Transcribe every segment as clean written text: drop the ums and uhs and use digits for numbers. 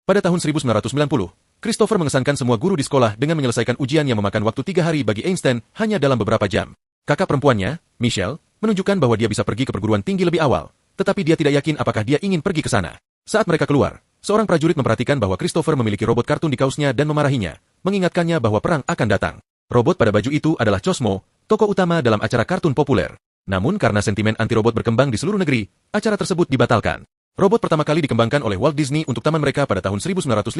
Pada tahun 1990, Christopher mengesankan semua guru di sekolah dengan menyelesaikan ujian yang memakan waktu 3 hari bagi Einstein hanya dalam beberapa jam. Kakak perempuannya, Michelle, menunjukkan bahwa dia bisa pergi ke perguruan tinggi lebih awal, tetapi dia tidak yakin apakah dia ingin pergi ke sana. Saat mereka keluar, seorang prajurit memperhatikan bahwa Christopher memiliki robot kartun di kausnya dan memarahinya, mengingatkannya bahwa perang akan datang. Robot pada baju itu adalah Cosmo, tokoh utama dalam acara kartun populer. Namun karena sentimen anti-robot berkembang di seluruh negeri, acara tersebut dibatalkan. Robot pertama kali dikembangkan oleh Walt Disney untuk taman mereka pada tahun 1955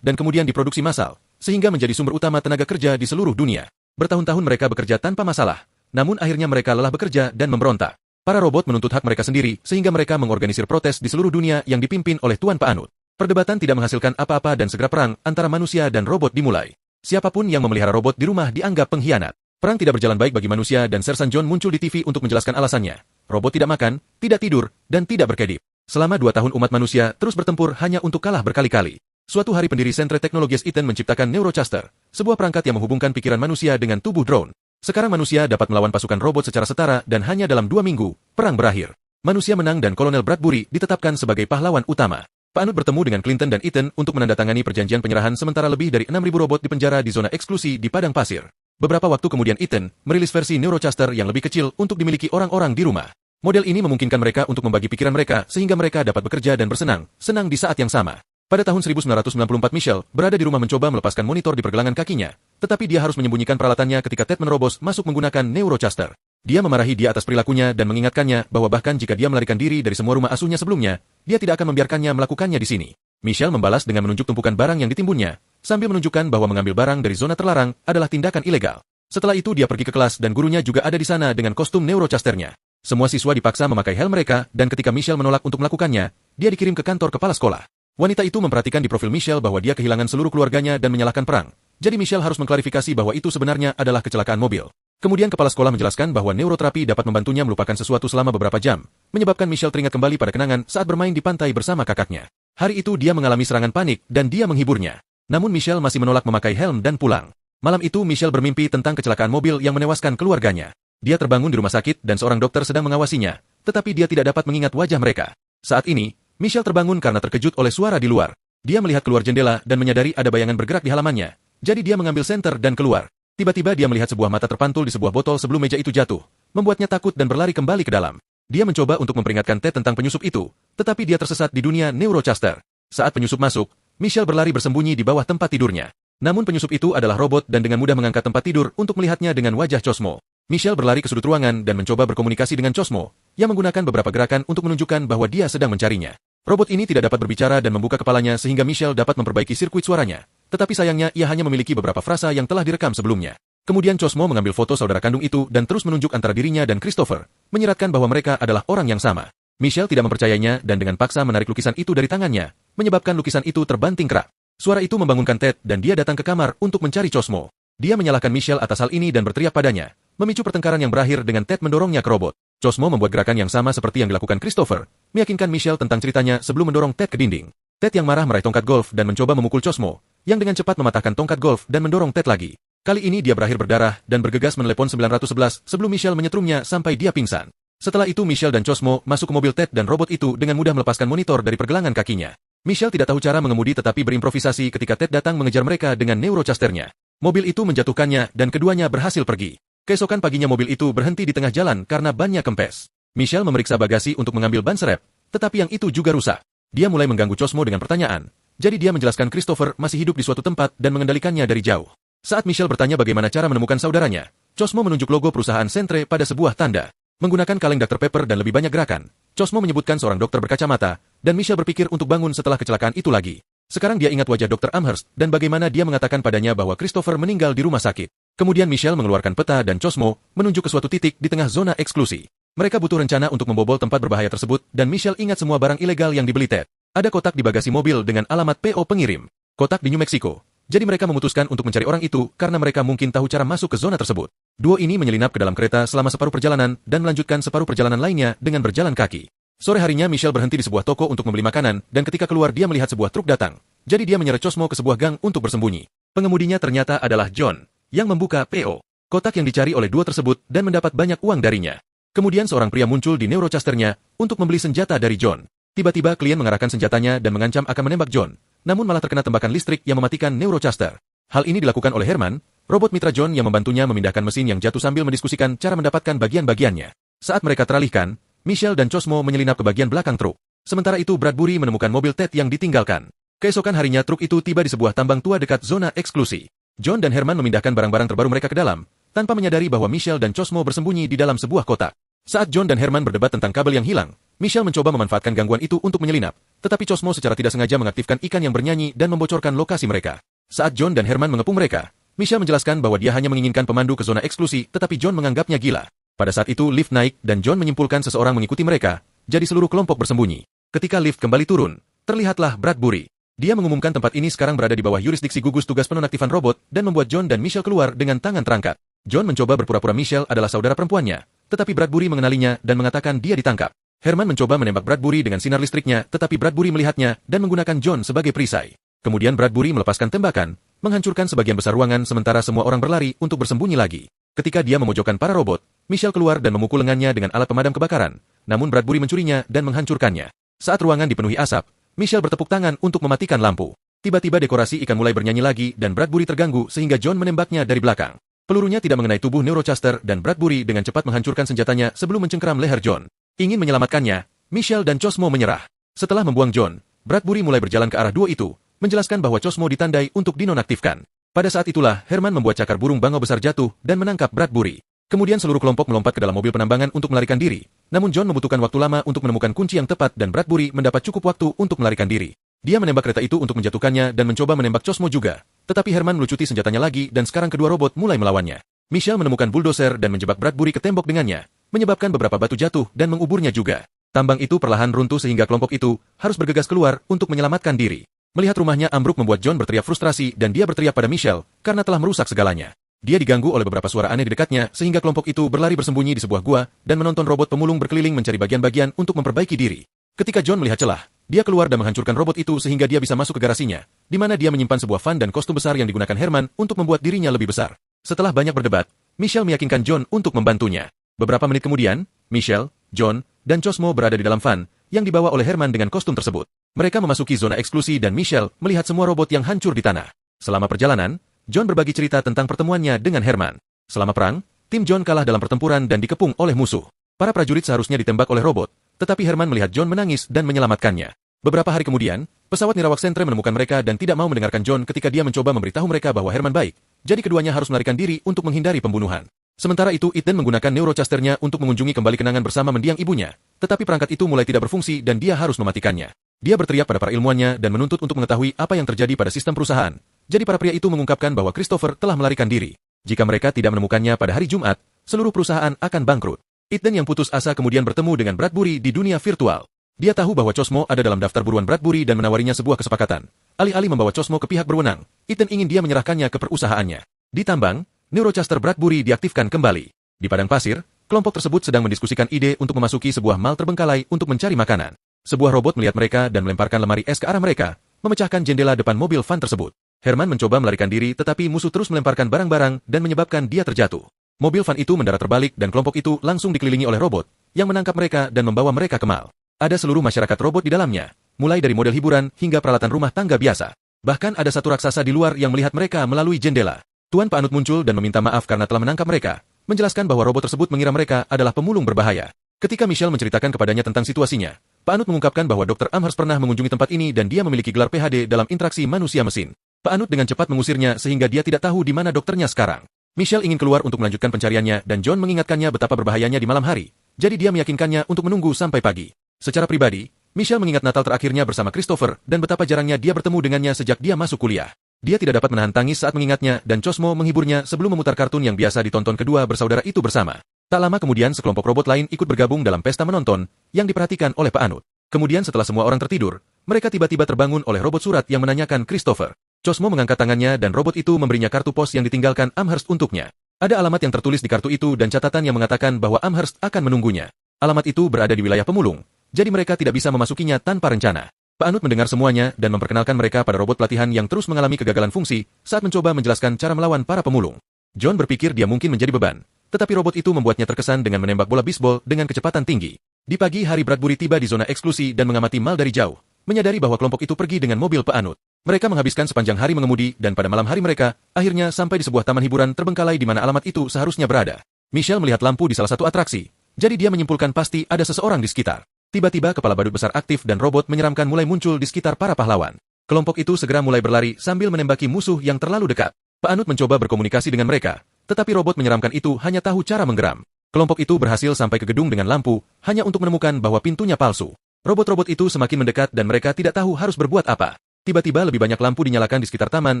dan kemudian diproduksi massal, sehingga menjadi sumber utama tenaga kerja di seluruh dunia. Bertahun-tahun mereka bekerja tanpa masalah, namun akhirnya mereka lelah bekerja dan memberontak. Para robot menuntut hak mereka sendiri sehingga mereka mengorganisir protes di seluruh dunia yang dipimpin oleh Tuan Paanut. Perdebatan tidak menghasilkan apa-apa dan segera perang antara manusia dan robot dimulai. Siapapun yang memelihara robot di rumah dianggap pengkhianat. Perang tidak berjalan baik bagi manusia dan Sersan John muncul di TV untuk menjelaskan alasannya. Robot tidak makan, tidak tidur, dan tidak berkedip. Selama 2 tahun umat manusia terus bertempur hanya untuk kalah berkali-kali. Suatu hari pendiri Centre Technologies Eaton menciptakan Neurochaster, sebuah perangkat yang menghubungkan pikiran manusia dengan tubuh drone. Sekarang manusia dapat melawan pasukan robot secara setara dan hanya dalam 2 minggu, perang berakhir. Manusia menang dan Kolonel Bradbury ditetapkan sebagai pahlawan utama. Pak Anut bertemu dengan Clinton dan Eaton untuk menandatangani perjanjian penyerahan sementara lebih dari 6.000 robot di penjara di zona eksklusi di padang pasir. Beberapa waktu kemudian Eaton merilis versi Neurochaster yang lebih kecil untuk dimiliki orang-orang di rumah. Model ini memungkinkan mereka untuk membagi pikiran mereka sehingga mereka dapat bekerja dan senang di saat yang sama. Pada tahun 1994 Michelle berada di rumah mencoba melepaskan monitor di pergelangan kakinya, tetapi dia harus menyembunyikan peralatannya ketika Ted menerobos masuk menggunakan Neurochaster. Dia memarahi dia atas perilakunya dan mengingatkannya bahwa bahkan jika dia melarikan diri dari semua rumah asuhnya sebelumnya, dia tidak akan membiarkannya melakukannya di sini. Michelle membalas dengan menunjuk tumpukan barang yang ditimbunnya, sambil menunjukkan bahwa mengambil barang dari zona terlarang adalah tindakan ilegal. Setelah itu dia pergi ke kelas dan gurunya juga ada di sana dengan kostum Neurochasternya. Semua siswa dipaksa memakai helm mereka, dan ketika Michelle menolak untuk melakukannya, dia dikirim ke kantor kepala sekolah. Wanita itu memperhatikan di profil Michelle bahwa dia kehilangan seluruh keluarganya dan menyalahkan perang. Jadi Michelle harus mengklarifikasi bahwa itu sebenarnya adalah kecelakaan mobil. Kemudian kepala sekolah menjelaskan bahwa neuroterapi dapat membantunya melupakan sesuatu selama beberapa jam, menyebabkan Michelle teringat kembali pada kenangan saat bermain di pantai bersama kakaknya. Hari itu dia mengalami serangan panik dan dia menghiburnya. Namun Michelle masih menolak memakai helm dan pulang. Malam itu Michelle bermimpi tentang kecelakaan mobil yang menewaskan keluarganya. Dia terbangun di rumah sakit dan seorang dokter sedang mengawasinya, tetapi dia tidak dapat mengingat wajah mereka. Saat ini, Michelle terbangun karena terkejut oleh suara di luar. Dia melihat keluar jendela dan menyadari ada bayangan bergerak di halamannya. Jadi dia mengambil senter dan keluar. Tiba-tiba dia melihat sebuah mata terpantul di sebuah botol sebelum meja itu jatuh, membuatnya takut dan berlari kembali ke dalam. Dia mencoba untuk memperingatkan Ted tentang penyusup itu, tetapi dia tersesat di dunia Neurochaster. Saat penyusup masuk, Michelle berlari bersembunyi di bawah tempat tidurnya. Namun penyusup itu adalah robot dan dengan mudah mengangkat tempat tidur untuk melihatnya dengan wajah Cosmo. Michelle berlari ke sudut ruangan dan mencoba berkomunikasi dengan Cosmo, yang menggunakan beberapa gerakan untuk menunjukkan bahwa dia sedang mencarinya. Robot ini tidak dapat berbicara dan membuka kepalanya sehingga Michelle dapat memperbaiki sirkuit suaranya. Tetapi sayangnya ia hanya memiliki beberapa frasa yang telah direkam sebelumnya. Kemudian Cosmo mengambil foto saudara kandung itu dan terus menunjuk antara dirinya dan Christopher, menyiratkan bahwa mereka adalah orang yang sama. Michelle tidak mempercayainya dan dengan paksa menarik lukisan itu dari tangannya, menyebabkan lukisan itu terbanting kerak. Suara itu membangunkan Ted dan dia datang ke kamar untuk mencari Cosmo. Dia menyalahkan Michelle atas hal ini dan berteriak padanya, memicu pertengkaran yang berakhir dengan Ted mendorongnya ke robot. Cosmo membuat gerakan yang sama seperti yang dilakukan Christopher, meyakinkan Michelle tentang ceritanya sebelum mendorong Ted ke dinding. Ted yang marah meraih tongkat golf dan mencoba memukul Cosmo, yang dengan cepat mematahkan tongkat golf dan mendorong Ted lagi. Kali ini dia berakhir berdarah dan bergegas menelepon 911 sebelum Michelle menyetrumnya sampai dia pingsan. Setelah itu Michelle dan Cosmo masuk ke mobil Ted dan robot itu dengan mudah melepaskan monitor dari pergelangan kakinya. Michelle tidak tahu cara mengemudi tetapi berimprovisasi ketika Ted datang mengejar mereka dengan Neurochasternya. Mobil itu menjatuhkannya dan keduanya berhasil pergi. Keesokan paginya mobil itu berhenti di tengah jalan karena bannya kempes. Michelle memeriksa bagasi untuk mengambil ban serep, tetapi yang itu juga rusak. Dia mulai mengganggu Cosmo dengan pertanyaan. Jadi dia menjelaskan Christopher masih hidup di suatu tempat dan mengendalikannya dari jauh. Saat Michelle bertanya bagaimana cara menemukan saudaranya, Cosmo menunjuk logo perusahaan Centre pada sebuah tanda. Menggunakan kaleng Dr. Pepper dan lebih banyak gerakan, Cosmo menyebutkan seorang dokter berkacamata, dan Michelle berpikir untuk bangun setelah kecelakaan itu lagi. Sekarang dia ingat wajah Dr. Amherst dan bagaimana dia mengatakan padanya bahwa Christopher meninggal di rumah sakit. Kemudian Michelle mengeluarkan peta dan Cosmo menunjuk ke suatu titik di tengah zona eksklusi. Mereka butuh rencana untuk membobol tempat berbahaya tersebut dan Michelle ingat semua barang ilegal yang dibeli Ted. Ada kotak di bagasi mobil dengan alamat PO pengirim. Kotak di New Mexico. Jadi mereka memutuskan untuk mencari orang itu karena mereka mungkin tahu cara masuk ke zona tersebut. Duo ini menyelinap ke dalam kereta selama separuh perjalanan dan melanjutkan separuh perjalanan lainnya dengan berjalan kaki. Sore harinya Michelle berhenti di sebuah toko untuk membeli makanan dan ketika keluar dia melihat sebuah truk datang. Jadi dia menyeret Cosmo ke sebuah gang untuk bersembunyi. Pengemudinya ternyata adalah John, yang membuka PO. Kotak yang dicari oleh duo tersebut dan mendapat banyak uang darinya. Kemudian seorang pria muncul di Neurochasternya untuk membeli senjata dari John. Tiba-tiba klien mengarahkan senjatanya dan mengancam akan menembak John. namun malah terkena tembakan listrik yang mematikan Neurochaster. Hal ini dilakukan oleh Herman, robot mitra John yang membantunya memindahkan mesin yang jatuh sambil mendiskusikan cara mendapatkan bagian-bagiannya. Saat mereka teralihkan, Michelle dan Cosmo menyelinap ke bagian belakang truk. Sementara itu Bradbury menemukan mobil Ted yang ditinggalkan. Keesokan harinya truk itu tiba di sebuah tambang tua dekat zona eksklusi. John dan Herman memindahkan barang-barang terbaru mereka ke dalam, tanpa menyadari bahwa Michelle dan Cosmo bersembunyi di dalam sebuah kotak. Saat John dan Herman berdebat tentang kabel yang hilang, Michelle mencoba memanfaatkan gangguan itu untuk menyelinap, tetapi Cosmo secara tidak sengaja mengaktifkan ikan yang bernyanyi dan membocorkan lokasi mereka. Saat John dan Herman mengepung mereka, Michelle menjelaskan bahwa dia hanya menginginkan pemandu ke zona eksklusi, tetapi John menganggapnya gila. Pada saat itu lift naik dan John menyimpulkan seseorang mengikuti mereka, jadi seluruh kelompok bersembunyi. Ketika lift kembali turun, terlihatlah Bradbury. Dia mengumumkan tempat ini sekarang berada di bawah yurisdiksi gugus tugas penonaktifan robot dan membuat John dan Michelle keluar dengan tangan terangkat. John mencoba berpura-pura Michelle adalah saudara perempuannya, tetapi Bradbury mengenalinya dan mengatakan dia ditangkap. Herman mencoba menembak Bradbury dengan sinar listriknya, tetapi Bradbury melihatnya dan menggunakan John sebagai perisai. Kemudian Bradbury melepaskan tembakan, menghancurkan sebagian besar ruangan sementara semua orang berlari untuk bersembunyi lagi. Ketika dia memojokkan para robot, Michelle keluar dan memukul lengannya dengan alat pemadam kebakaran, namun Bradbury mencurinya dan menghancurkannya. Saat ruangan dipenuhi asap, Michelle bertepuk tangan untuk mematikan lampu. Tiba-tiba dekorasi ikan mulai bernyanyi lagi dan Bradbury terganggu sehingga John menembaknya dari belakang. Pelurunya tidak mengenai tubuh Neurochaster dan Bradbury dengan cepat menghancurkan senjatanya sebelum mencengkram leher John. Ingin menyelamatkannya, Michelle dan Cosmo menyerah. Setelah membuang John, Bradbury mulai berjalan ke arah duo itu, menjelaskan bahwa Cosmo ditandai untuk dinonaktifkan. Pada saat itulah Herman membuat cakar burung bangau besar jatuh dan menangkap Bradbury. Kemudian seluruh kelompok melompat ke dalam mobil penambangan untuk melarikan diri. Namun John membutuhkan waktu lama untuk menemukan kunci yang tepat dan Bradbury mendapat cukup waktu untuk melarikan diri. Dia menembak kereta itu untuk menjatuhkannya dan mencoba menembak Cosmo juga. Tetapi Herman melucuti senjatanya lagi dan sekarang kedua robot mulai melawannya. Michelle menemukan bulldozer dan menjebak Bradbury ke tembok dengannya, menyebabkan beberapa batu jatuh dan menguburnya juga. Tambang itu perlahan runtuh sehingga kelompok itu harus bergegas keluar untuk menyelamatkan diri. Melihat rumahnya ambruk membuat John berteriak frustrasi dan dia berteriak pada Michelle karena telah merusak segalanya. Dia diganggu oleh beberapa suara aneh di dekatnya sehingga kelompok itu berlari bersembunyi di sebuah gua dan menonton robot pemulung berkeliling mencari bagian-bagian untuk memperbaiki diri. Ketika John melihat celah, dia keluar dan menghancurkan robot itu sehingga dia bisa masuk ke garasinya, di mana dia menyimpan sebuah fan dan kostum besar yang digunakan Herman untuk membuat dirinya lebih besar. Setelah banyak berdebat, Michelle meyakinkan John untuk membantunya. Beberapa menit kemudian, Michelle, John, dan Cosmo berada di dalam van yang dibawa oleh Herman dengan kostum tersebut. Mereka memasuki zona eksklusi dan Michelle melihat semua robot yang hancur di tanah. Selama perjalanan, John berbagi cerita tentang pertemuannya dengan Herman. Selama perang, tim John kalah dalam pertempuran dan dikepung oleh musuh. Para prajurit seharusnya ditembak oleh robot, tetapi Herman melihat John menangis dan menyelamatkannya. Beberapa hari kemudian, pesawat nirawak sentre menemukan mereka dan tidak mau mendengarkan John ketika dia mencoba memberitahu mereka bahwa Herman baik, jadi keduanya harus melarikan diri untuk menghindari pembunuhan. Sementara itu Ethan menggunakan Neurochasternya untuk mengunjungi kembali kenangan bersama mendiang ibunya, tetapi perangkat itu mulai tidak berfungsi dan dia harus mematikannya. Dia berteriak pada para ilmuwannya dan menuntut untuk mengetahui apa yang terjadi pada sistem perusahaan. Jadi para pria itu mengungkapkan bahwa Christopher telah melarikan diri. Jika mereka tidak menemukannya pada hari Jumat, seluruh perusahaan akan bangkrut. Ethan yang putus asa kemudian bertemu dengan Bradbury di dunia virtual. Dia tahu bahwa Cosmo ada dalam daftar buruan Bradbury dan menawarinya sebuah kesepakatan. Alih-alih membawa Cosmo ke pihak berwenang, Ethan ingin dia menyerahkannya ke perusahaannya. Di tambang, Neurochaster Bradbury diaktifkan kembali. Di padang pasir, kelompok tersebut sedang mendiskusikan ide untuk memasuki sebuah mal terbengkalai untuk mencari makanan. Sebuah robot melihat mereka dan melemparkan lemari es ke arah mereka, memecahkan jendela depan mobil van tersebut. Herman mencoba melarikan diri tetapi musuh terus melemparkan barang-barang dan menyebabkan dia terjatuh. Mobil van itu mendarat terbalik dan kelompok itu langsung dikelilingi oleh robot yang menangkap mereka dan membawa mereka ke mal. Ada seluruh masyarakat robot di dalamnya, mulai dari model hiburan hingga peralatan rumah tangga biasa. Bahkan ada satu raksasa di luar yang melihat mereka melalui jendela. Tuan Pak Anut muncul dan meminta maaf karena telah menangkap mereka, menjelaskan bahwa robot tersebut mengira mereka adalah pemulung berbahaya. Ketika Michelle menceritakan kepadanya tentang situasinya, Pak Anut mengungkapkan bahwa Dr. Amherst pernah mengunjungi tempat ini dan dia memiliki gelar PhD dalam interaksi manusia-mesin. Pak Anut dengan cepat mengusirnya sehingga dia tidak tahu di mana dokternya sekarang. Michelle ingin keluar untuk melanjutkan pencariannya dan John mengingatkannya betapa berbahayanya di malam hari, jadi dia meyakinkannya untuk menunggu sampai pagi. Secara pribadi, Michelle mengingat Natal terakhirnya bersama Christopher dan betapa jarangnya dia bertemu dengannya sejak dia masuk kuliah. Dia tidak dapat menahan tangis saat mengingatnya dan Cosmo menghiburnya sebelum memutar kartun yang biasa ditonton kedua bersaudara itu bersama. Tak lama kemudian sekelompok robot lain ikut bergabung dalam pesta menonton yang diperhatikan oleh Pak Anut. Kemudian setelah semua orang tertidur, mereka tiba-tiba terbangun oleh robot surat yang menanyakan Christopher. Cosmo mengangkat tangannya dan robot itu memberinya kartu pos yang ditinggalkan Amherst untuknya. Ada alamat yang tertulis di kartu itu dan catatan yang mengatakan bahwa Amherst akan menunggunya. Alamat itu berada di wilayah pemulung, jadi mereka tidak bisa memasukinya tanpa rencana. Pak Anut mendengar semuanya dan memperkenalkan mereka pada robot pelatihan yang terus mengalami kegagalan fungsi saat mencoba menjelaskan cara melawan para pemulung. John berpikir dia mungkin menjadi beban, tetapi robot itu membuatnya terkesan dengan menembak bola bisbol dengan kecepatan tinggi. Di pagi hari Bradbury tiba di zona eksklusi dan mengamati mal dari jauh, menyadari bahwa kelompok itu pergi dengan mobil Pak Anut. Mereka menghabiskan sepanjang hari mengemudi dan pada malam hari mereka akhirnya sampai di sebuah taman hiburan terbengkalai di mana alamat itu seharusnya berada. Michelle melihat lampu di salah satu atraksi, jadi dia menyimpulkan pasti ada seseorang di sekitar. Tiba-tiba kepala badut besar aktif dan robot menyeramkan mulai muncul di sekitar para pahlawan. Kelompok itu segera mulai berlari sambil menembaki musuh yang terlalu dekat. Pak Anut mencoba berkomunikasi dengan mereka, tetapi robot menyeramkan itu hanya tahu cara menggeram. Kelompok itu berhasil sampai ke gedung dengan lampu, hanya untuk menemukan bahwa pintunya palsu. Robot-robot itu semakin mendekat dan mereka tidak tahu harus berbuat apa. Tiba-tiba lebih banyak lampu dinyalakan di sekitar taman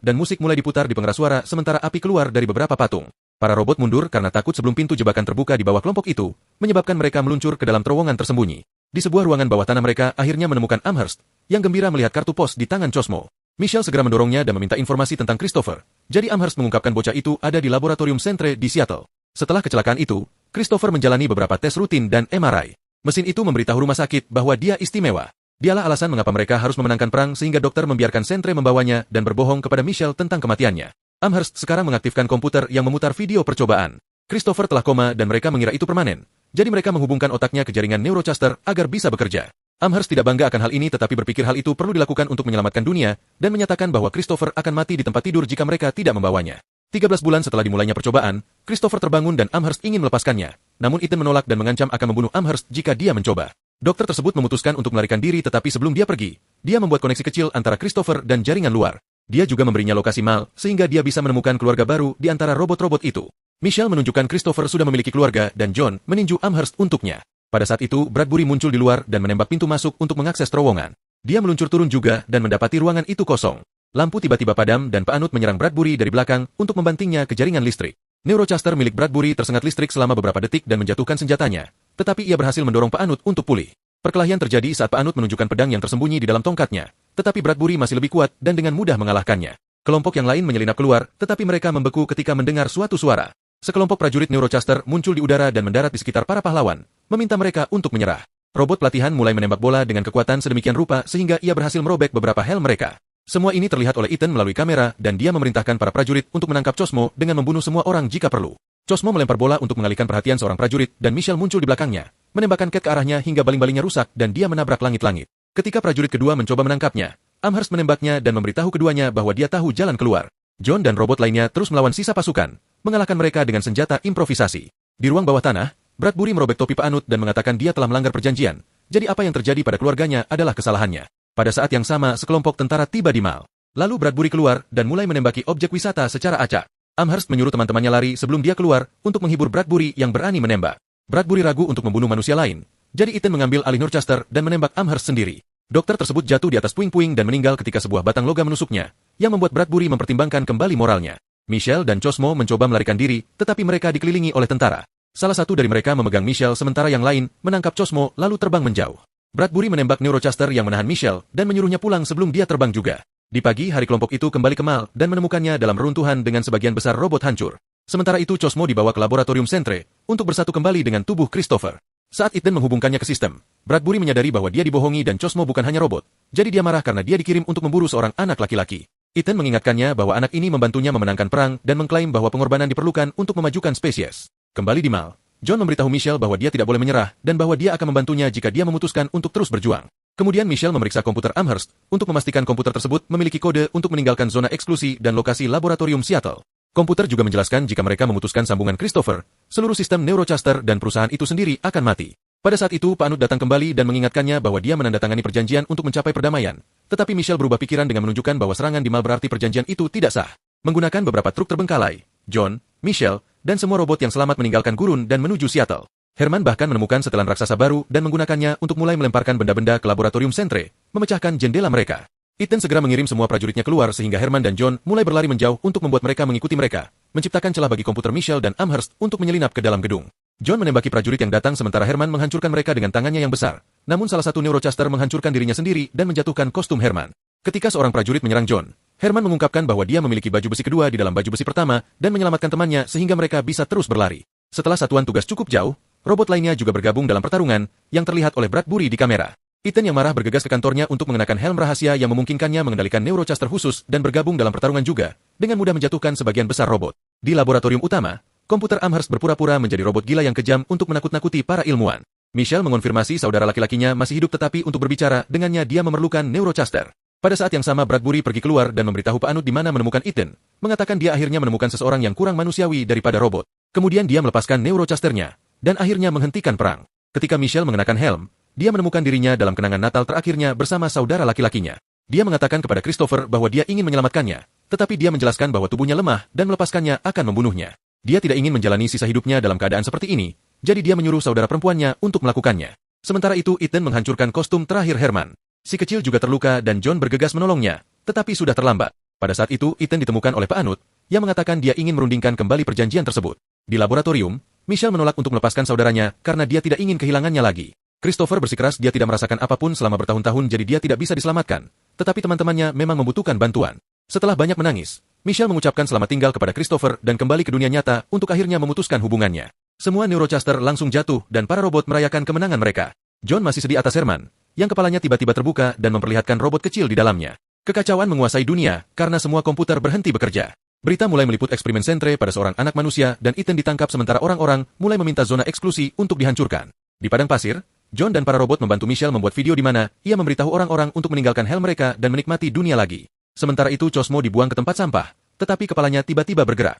dan musik mulai diputar di pengeras suara sementara api keluar dari beberapa patung. Para robot mundur karena takut sebelum pintu jebakan terbuka di bawah kelompok itu, menyebabkan mereka meluncur ke dalam terowongan tersembunyi. Di sebuah ruangan bawah tanah mereka akhirnya menemukan Amherst, yang gembira melihat kartu pos di tangan Cosmo. Michelle segera mendorongnya dan meminta informasi tentang Christopher. Jadi Amherst mengungkapkan bocah itu ada di laboratorium Centre di Seattle. Setelah kecelakaan itu, Christopher menjalani beberapa tes rutin dan MRI. Mesin itu memberitahu rumah sakit bahwa dia istimewa. Dialah alasan mengapa mereka harus memenangkan perang sehingga dokter membiarkan Centre membawanya dan berbohong kepada Michelle tentang kematiannya. Amherst sekarang mengaktifkan komputer yang memutar video percobaan. Christopher telah koma dan mereka mengira itu permanen. Jadi mereka menghubungkan otaknya ke jaringan Neurochaster agar bisa bekerja. Amherst tidak bangga akan hal ini tetapi berpikir hal itu perlu dilakukan untuk menyelamatkan dunia dan menyatakan bahwa Christopher akan mati di tempat tidur jika mereka tidak membawanya. 13 bulan setelah dimulainya percobaan, Christopher terbangun dan Amherst ingin melepaskannya. Namun Ethan menolak dan mengancam akan membunuh Amherst jika dia mencoba. Dokter tersebut memutuskan untuk melarikan diri tetapi sebelum dia pergi, dia membuat koneksi kecil antara Christopher dan jaringan luar. Dia juga memberinya lokasi Mal, sehingga dia bisa menemukan keluarga baru di antara robot-robot itu. Michelle menunjukkan Christopher sudah memiliki keluarga dan John meninju Amherst untuknya. Pada saat itu, Bradbury muncul di luar dan menembak pintu masuk untuk mengakses terowongan. Dia meluncur turun juga dan mendapati ruangan itu kosong. Lampu tiba-tiba padam dan Pak Anut menyerang Bradbury dari belakang untuk membantingnya ke jaringan listrik. Neurochaster milik Bradbury tersengat listrik selama beberapa detik dan menjatuhkan senjatanya. Tetapi ia berhasil mendorong Pak Anut untuk pulih. Perkelahian terjadi saat Pak Anut menunjukkan pedang yang tersembunyi di dalam tongkatnya. Tetapi Bradbury masih lebih kuat dan dengan mudah mengalahkannya. Kelompok yang lain menyelinap keluar, tetapi mereka membeku ketika mendengar suatu suara. Sekelompok prajurit Neurochaster muncul di udara dan mendarat di sekitar para pahlawan, meminta mereka untuk menyerah. Robot pelatihan mulai menembak bola dengan kekuatan sedemikian rupa sehingga ia berhasil merobek beberapa helm mereka. Semua ini terlihat oleh Ethan melalui kamera dan dia memerintahkan para prajurit untuk menangkap Cosmo dengan membunuh semua orang jika perlu. Cosmo melempar bola untuk mengalihkan perhatian seorang prajurit dan Michelle muncul di belakangnya, menembakkan Cat ke arahnya hingga baling-balingnya rusak dan dia menabrak langit-langit. Ketika prajurit kedua mencoba menangkapnya, Amherst menembaknya dan memberitahu keduanya bahwa dia tahu jalan keluar. John dan robot lainnya terus melawan sisa pasukan, mengalahkan mereka dengan senjata improvisasi. Di ruang bawah tanah, Bradbury merobek topi Pak Anut dan mengatakan dia telah melanggar perjanjian, jadi apa yang terjadi pada keluarganya adalah kesalahannya. Pada saat yang sama, sekelompok tentara tiba di Mal. Lalu Bradbury keluar dan mulai menembaki objek wisata secara acak. Amherst menyuruh teman-temannya lari sebelum dia keluar untuk menghibur Bradbury yang berani menembak. Bradbury ragu untuk membunuh manusia lain, jadi Ethan mengambil alih Neurochaster dan menembak Amherst sendiri. Dokter tersebut jatuh di atas puing-puing dan meninggal ketika sebuah batang logam menusuknya, yang membuat Bradbury mempertimbangkan kembali moralnya. Michelle dan Cosmo mencoba melarikan diri, tetapi mereka dikelilingi oleh tentara. Salah satu dari mereka memegang Michelle sementara yang lain menangkap Cosmo lalu terbang menjauh. Bradbury menembak Neurochaster yang menahan Michelle dan menyuruhnya pulang sebelum dia terbang juga. Di pagi hari kelompok itu kembali ke Mal dan menemukannya dalam reruntuhan dengan sebagian besar robot hancur. Sementara itu Cosmo dibawa ke laboratorium Centre untuk bersatu kembali dengan tubuh Christopher. Saat Ethan menghubungkannya ke sistem, Bradbury menyadari bahwa dia dibohongi dan Cosmo bukan hanya robot. Jadi dia marah karena dia dikirim untuk memburu seorang anak laki-laki. Ethan mengingatkannya bahwa anak ini membantunya memenangkan perang dan mengklaim bahwa pengorbanan diperlukan untuk memajukan spesies. Kembali di Mal, John memberitahu Michelle bahwa dia tidak boleh menyerah dan bahwa dia akan membantunya jika dia memutuskan untuk terus berjuang. Kemudian Michelle memeriksa komputer Amherst untuk memastikan komputer tersebut memiliki kode untuk meninggalkan zona eksklusi dan lokasi laboratorium Seattle. Komputer juga menjelaskan jika mereka memutuskan sambungan Christopher, seluruh sistem Neurochaster dan perusahaan itu sendiri akan mati. Pada saat itu Pak Anut datang kembali dan mengingatkannya bahwa dia menandatangani perjanjian untuk mencapai perdamaian. Tetapi Michelle berubah pikiran dengan menunjukkan bahwa serangan di Mal berarti perjanjian itu tidak sah. Menggunakan beberapa truk terbengkalai, John, Michelle, dan semua robot yang selamat meninggalkan gurun dan menuju Seattle. Herman bahkan menemukan setelan raksasa baru dan menggunakannya untuk mulai melemparkan benda-benda ke laboratorium Centre, memecahkan jendela mereka. Ethan segera mengirim semua prajuritnya keluar sehingga Herman dan John mulai berlari menjauh untuk membuat mereka mengikuti mereka, menciptakan celah bagi komputer Michelle dan Amherst untuk menyelinap ke dalam gedung. John menembaki prajurit yang datang sementara Herman menghancurkan mereka dengan tangannya yang besar. Namun salah satu Neurochaster menghancurkan dirinya sendiri dan menjatuhkan kostum Herman. Ketika seorang prajurit menyerang John, Herman mengungkapkan bahwa dia memiliki baju besi kedua di dalam baju besi pertama dan menyelamatkan temannya sehingga mereka bisa terus berlari. Setelah satuan tugas cukup jauh, robot lainnya juga bergabung dalam pertarungan yang terlihat oleh Bradbury di kamera. Ethan yang marah bergegas ke kantornya untuk mengenakan helm rahasia yang memungkinkannya mengendalikan Neurochaster khusus dan bergabung dalam pertarungan juga, dengan mudah menjatuhkan sebagian besar robot. Di laboratorium utama, komputer Amherst berpura-pura menjadi robot gila yang kejam untuk menakut-nakuti para ilmuwan. Michelle mengonfirmasi saudara laki-lakinya masih hidup tetapi untuk berbicara dengannya dia memerlukan Neurochaster. Pada saat yang sama Bradbury pergi keluar dan memberitahu Pak Anut di mana menemukan Ethan, mengatakan dia akhirnya menemukan seseorang yang kurang manusiawi daripada robot. Kemudian dia melepaskan Neurochasternya, dan akhirnya menghentikan perang. Ketika Michelle mengenakan helm, dia menemukan dirinya dalam kenangan Natal terakhirnya bersama saudara laki-lakinya. Dia mengatakan kepada Christopher bahwa dia ingin menyelamatkannya, tetapi dia menjelaskan bahwa tubuhnya lemah dan melepaskannya akan membunuhnya. Dia tidak ingin menjalani sisa hidupnya dalam keadaan seperti ini, jadi dia menyuruh saudara perempuannya untuk melakukannya. Sementara itu Ethan menghancurkan kostum terakhir Herman. Si kecil juga terluka dan John bergegas menolongnya, tetapi sudah terlambat. Pada saat itu Ethan ditemukan oleh Pak Anut, yang mengatakan dia ingin merundingkan kembali perjanjian tersebut. Di laboratorium, Michelle menolak untuk melepaskan saudaranya karena dia tidak ingin kehilangannya lagi. Christopher bersikeras dia tidak merasakan apapun selama bertahun-tahun jadi dia tidak bisa diselamatkan, tetapi teman-temannya memang membutuhkan bantuan. Setelah banyak menangis, Michelle mengucapkan selamat tinggal kepada Christopher dan kembali ke dunia nyata untuk akhirnya memutuskan hubungannya. Semua Neurochaster langsung jatuh dan para robot merayakan kemenangan mereka. John masih sedih atas Herman, yang kepalanya tiba-tiba terbuka dan memperlihatkan robot kecil di dalamnya. Kekacauan menguasai dunia karena semua komputer berhenti bekerja. Berita mulai meliput eksperimen Sentre pada seorang anak manusia dan Ethan ditangkap sementara orang-orang mulai meminta zona eksklusi untuk dihancurkan. Di padang pasir, John dan para robot membantu Michelle membuat video di mana ia memberitahu orang-orang untuk meninggalkan helm mereka dan menikmati dunia lagi. Sementara itu Cosmo dibuang ke tempat sampah, tetapi kepalanya tiba-tiba bergerak.